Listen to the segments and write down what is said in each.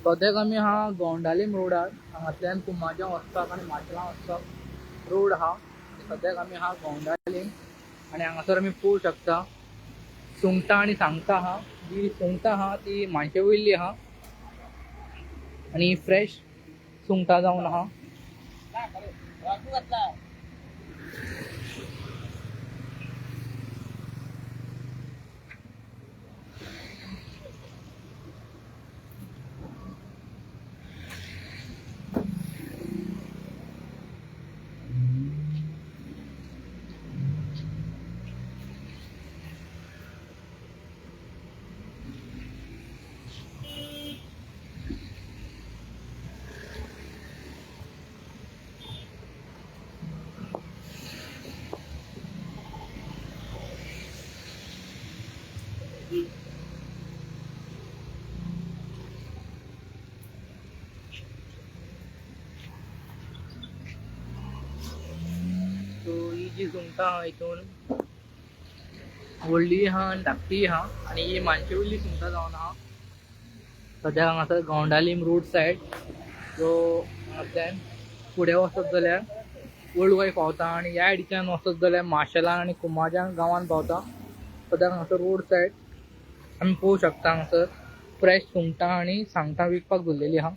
सद्याक आमी हा गोंडालीम रोडार हांगातल्यान कुमारज्यां वचपाक आनी माशेलां वचपाक रोड आहा. सद्याक आमी हा गोंडालीम आनी हांगासर आमी पळोवंक शकता सुंगटां आनी सांगटां आहा. जी सुंगटां आहा ती मानशे वयल्ली आहा आनी फ्रेश सुंगटां जावन आहा. सो ही जी सुंगटां आहा हितून व्हडली आहा आनी धाकटी आहा आनी ही मानशे वयल्ली सुंगटां जावन आहा. सद्याक हांगासर गोंडालीम रोड सायड. सो हांगातल्यान फुडें वचत जाल्यार ओल्ड गोंय पावता आनी ह्या सायडीच्यान वचत जाल्यार माशेलां आनी कुमारज्यां गांवांत पावता. सद्याक हांगासर रोड सायड आमी पळोवंक शकता हांगासर फ्रेश सुंगटां आनी सांगटां विकपाक दवरलेलीं आहा.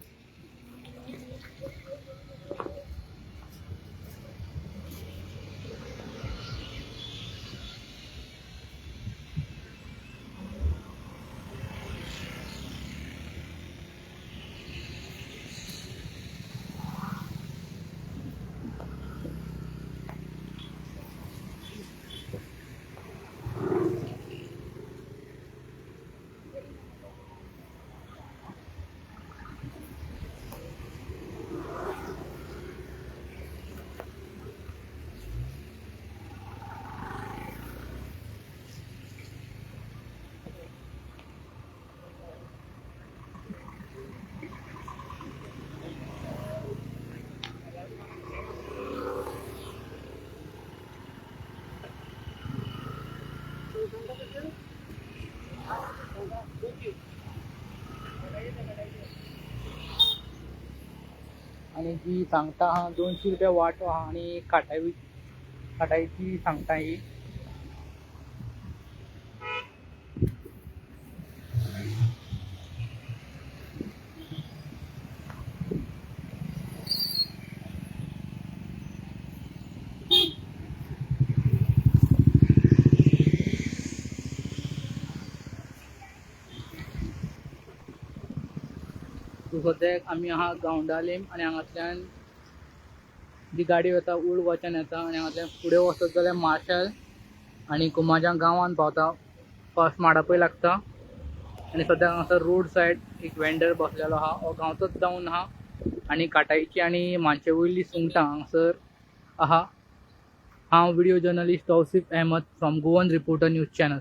आणि जी सांगटां आहा 200 रुपया वांटो आहा आनी काटायची सांगटां ही. सो सद्याक आमी आहा गोंडालीम आनी हांगातल्यान जी गाडी वता ओल्ड गोंयच्यान येता आनी हांगातल्यान फुडें वचत जाल्यार माशेल आनी कुमारज्यां गांवांत पावता. फर्स्ट माडा पळय लागता आनी सद्याक हांगासर रोड सायड एक वेंडर बसलेलो आहा. हो गांवचोच जावन आहा आनी काटायची आनी मानशे वयल्ली सुंगटां हांगासर आहा. हांव video journalist Tausif Ahmed from Goan reporter news channel.